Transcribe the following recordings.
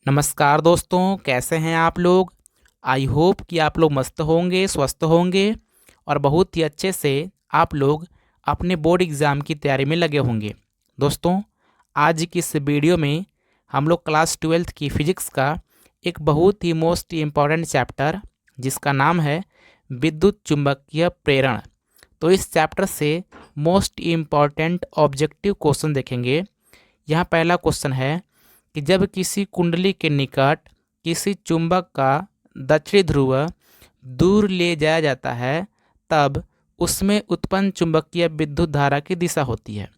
नमस्कार दोस्तों, कैसे हैं आप लोग। आई होप कि आप लोग मस्त होंगे, स्वस्थ होंगे और बहुत ही अच्छे से आप लोग अपने बोर्ड एग्ज़ाम की तैयारी में लगे होंगे। दोस्तों, आज की इस वीडियो में हम लोग क्लास 12th की फिजिक्स का एक बहुत ही मोस्ट इम्पॉर्टेंट चैप्टर जिसका नाम है विद्युत चुंबकीय प्रेरण। तो इस चैप्टर से मोस्ट इम्पॉर्टेंट ऑब्जेक्टिव क्वेश्चन देखेंगे। यहाँ पहला क्वेश्चन है कि जब किसी कुंडली के निकट किसी चुंबक का दक्षिणी ध्रुव दूर ले जाया जाता है तब उसमें उत्पन्न चुंबकीय विद्युत धारा की दिशा होती है।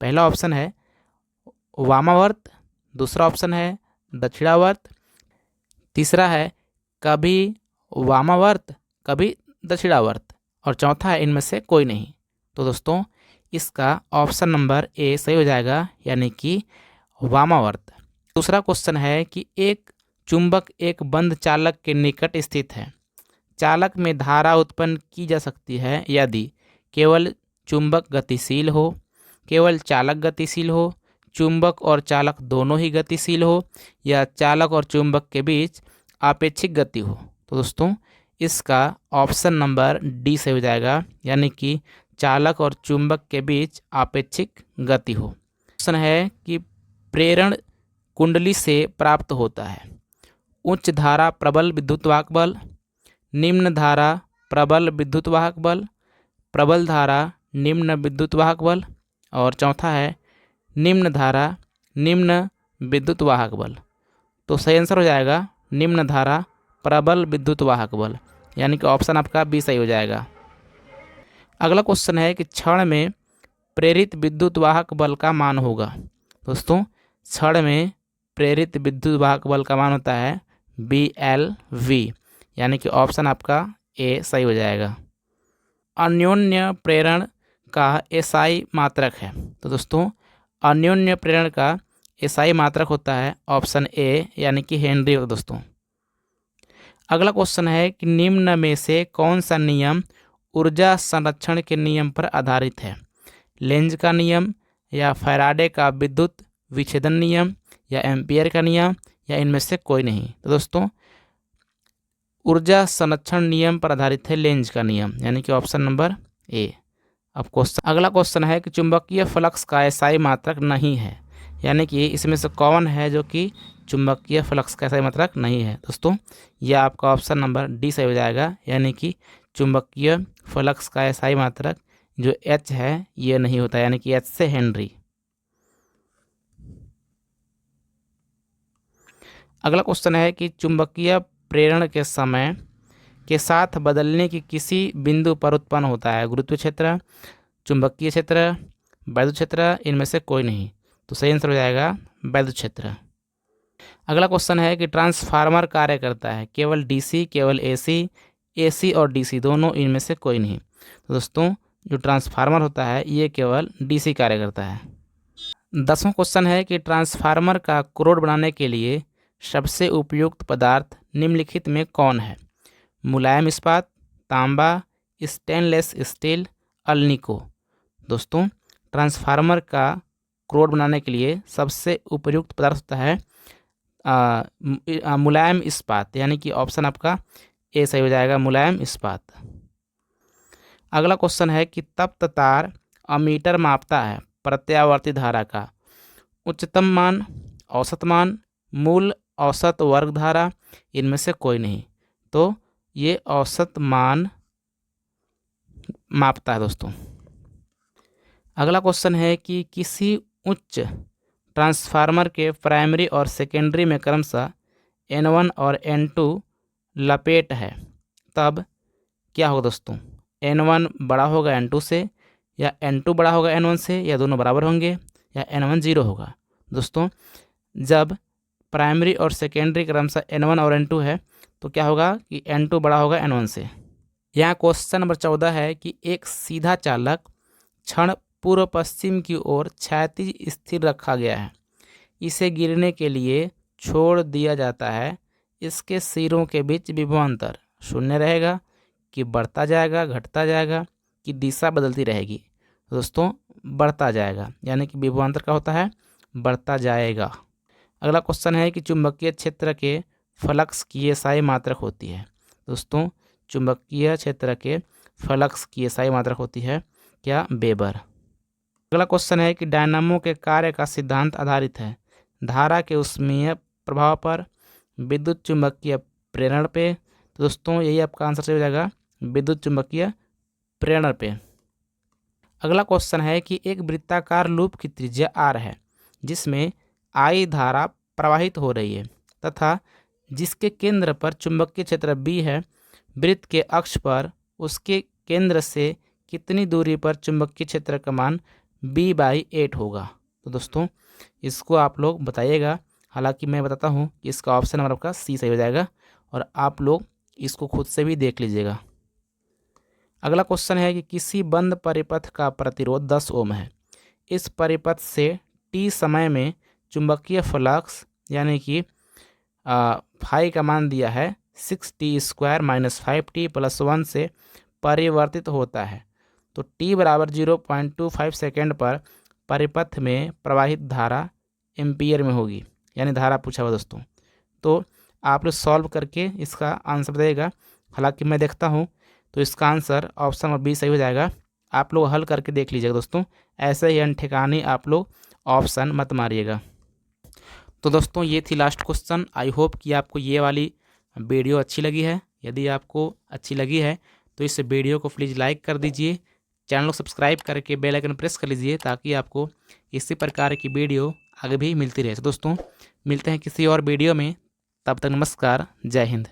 पहला ऑप्शन है वामावर्त, दूसरा ऑप्शन है दक्षिणावर्त, तीसरा है कभी वामावर्त कभी दक्षिणावर्त और चौथा है इनमें से कोई नहीं। तो दोस्तों, इसका ऑप्शन नंबर ए सही हो जाएगा, यानी कि वामावर्त। दूसरा क्वेश्चन है कि एक चुंबक एक बंद चालक के निकट स्थित है। चालक में धारा उत्पन्न की जा सकती है यदि केवल चुंबक गतिशील हो, केवल चालक गतिशील हो, चुंबक और चालक दोनों ही गतिशील हो, या चालक और चुंबक के बीच आपेक्षिक गति हो। तो दोस्तों, इसका ऑप्शन नंबर डी से हो जाएगा, यानी कि चालक और चुंबक के बीच आपेक्षिक गति हो। क्वेश्चन है कि प्रेरण कुंडली से प्राप्त होता है। उच्च धारा प्रबल विद्युतवाहक बल, निम्न धारा प्रबल विद्युतवाहक बल, प्रबल धारा निम्न विद्युतवाहक बल और चौथा है निम्न धारा निम्न विद्युतवाहक बल। तो सही आंसर हो जाएगा निम्न धारा प्रबल विद्युतवाहक बल, यानी कि ऑप्शन आपका बी सही हो जाएगा। अगला क्वेश्चन है कि क्षण में प्रेरित विद्युतवाहक बल का मान होगा। दोस्तों, क्षण में प्रेरित विद्युत वाहक बल का मान होता है BLV, यानी कि ऑप्शन आपका ए सही हो जाएगा। अन्योन्य प्रेरण का एसआई मात्रक है। तो दोस्तों, अन्योन्य प्रेरण का एसआई मात्रक होता है ऑप्शन ए, यानी कि हेनरी होगा दोस्तों। अगला क्वेश्चन है कि निम्न में से कौन सा नियम ऊर्जा संरक्षण के नियम पर आधारित है। लेंज का नियम, या फैराडे का विद्युत विच्छेदन नियम, या एम्पियर का नियम, या इनमें से कोई नहीं। तो दोस्तों, ऊर्जा संरक्षण नियम पर आधारित है लेंज का नियम, यानी कि ऑप्शन नंबर ए। अब अगला क्वेश्चन है कि चुंबकीय फ्लक्स का एसआई मात्रक नहीं है, यानी कि इसमें से कौन है जो कि चुंबकीय फ्लक्स का एसआई मात्रक नहीं है। दोस्तों, यह आपका ऑप्शन नंबर डी सही हो जाएगा, यानी कि चुंबकीय फ्लक्स का एसआई मात्रक जो एच है ये नहीं होता, यानी कि एच से हेनरी। अगला क्वेश्चन है कि चुंबकीय प्रेरण के समय के साथ बदलने की किसी बिंदु पर उत्पन्न होता है गुरुत्वीय क्षेत्र, चुंबकीय क्षेत्र, वैद्युत क्षेत्र, इनमें से कोई नहीं। तो सही आंसर हो जाएगा वैद्युत क्षेत्र। अगला क्वेश्चन है कि ट्रांसफार्मर कार्य करता है केवल डीसी, केवल एसी, एसी और डीसी दोनों, इनमें से कोई नहीं। तो दोस्तों, जो ट्रांसफार्मर होता है ये केवल डीसी कार्य करता है। 10वां क्वेश्चन है कि ट्रांसफार्मर का क्रोड बनाने के लिए सबसे उपयुक्त पदार्थ निम्नलिखित में कौन है। मुलायम इस्पात, तांबा, स्टेनलेस स्टील, अल्निको। दोस्तों, ट्रांसफार्मर का क्रोड बनाने के लिए सबसे उपयुक्त पदार्थ होता है मुलायम इस्पात, यानी कि ऑप्शन आपका ए सही हो जाएगा, मुलायम इस्पात। अगला क्वेश्चन है कि तप्त तार अमीटर मापता है प्रत्यावर्ती धारा का उच्चतम मान, औसत मान, मूल औसत वर्ग धारा, इनमें से कोई नहीं। तो ये औसत मान मापता है दोस्तों। अगला क्वेश्चन है कि किसी उच्च ट्रांसफार्मर के प्राइमरी और सेकेंडरी में क्रमशः N1 और N2 लपेट है, तब क्या होगा दोस्तों। N1 बड़ा होगा N2 से, या N2 बड़ा होगा N1 से, या दोनों बराबर होंगे, या N1 0 होगा। दोस्तों, जब प्राइमरी और सेकेंडरी क्रमशः N1 और N2 है तो क्या होगा कि N2 बड़ा होगा N1 से। यहाँ क्वेश्चन नंबर 14 है कि एक सीधा चालक क्षण पूर्व पश्चिम की ओर क्षैतिज स्थिर रखा गया है, इसे गिरने के लिए छोड़ दिया जाता है, इसके सिरों के बीच विभवांतर शून्य रहेगा कि बढ़ता जाएगा, घटता जाएगा, कि दिशा बदलती रहेगी। दोस्तों, बढ़ता जाएगा, यानी कि विभवांतर का होता है बढ़ता जाएगा। अगला क्वेश्चन है कि चुंबकीय क्षेत्र के फ्लक्स की SI मात्रक होती है। दोस्तों चुंबकीय क्षेत्र के फ्लक्स की SI मात्रक होती है क्या? वेबर। अगला क्वेश्चन है कि डायनामो के कार्य का सिद्धांत आधारित है धारा के ऊष्मीय प्रभाव पर, विद्युत चुंबकीय प्रेरण पे। तो दोस्तों यही आपका आंसर सही हो जाएगा, विद्युत चुंबकीय प्रेरण पे। अगला क्वेश्चन है कि एक वृत्ताकार लूप की त्रिज्या R है जिसमें I धारा प्रवाहित हो रही है तथा जिसके केंद्र पर चुंबकीय क्षेत्र B है। वृत्त के अक्ष पर उसके केंद्र से कितनी दूरी पर चुंबकीय क्षेत्र का मान B/8 होगा? तो दोस्तों इसको आप लोग बताइएगा। हालांकि मैं बताता हूँ कि इसका ऑप्शन नंबर आपका C सही हो जाएगा और आप लोग इसको खुद से भी देख लीजिएगा। अगला क्वेश्चन है कि किसी बंद परिपथ का प्रतिरोध 10 ओम है। इस परिपथ से t समय में चुंबकीय फ्लक्स यानी कि फाई का मान दिया है 6t² - 5t + 1 से परिवर्तित होता है। तो t बराबर 0.25 सेकेंड पर परिपथ में प्रवाहित धारा एम्पियर में होगी, यानी धारा पूछा हुआ दोस्तों। तो आप लोग सॉल्व करके इसका आंसर बताइएगा। हालांकि मैं देखता हूँ तो इसका आंसर ऑप्शन नंबर B सही हो जाएगा। आप लोग हल करके देख लीजिएगा दोस्तों, ऐसे ही अनठिकानी आप लोग ऑप्शन मत मारिएगा। तो दोस्तों ये थी लास्ट क्वेश्चन। आई होप कि आपको ये वाली वीडियो अच्छी लगी है। यदि आपको अच्छी लगी है तो इस वीडियो को प्लीज़ लाइक कर दीजिए, चैनल को सब्सक्राइब करके बेल आइकन प्रेस कर लीजिए ताकि आपको इसी प्रकार की वीडियो आगे भी मिलती रहे। तो दोस्तों मिलते हैं किसी और वीडियो में, तब तक नमस्कार, जय हिंद।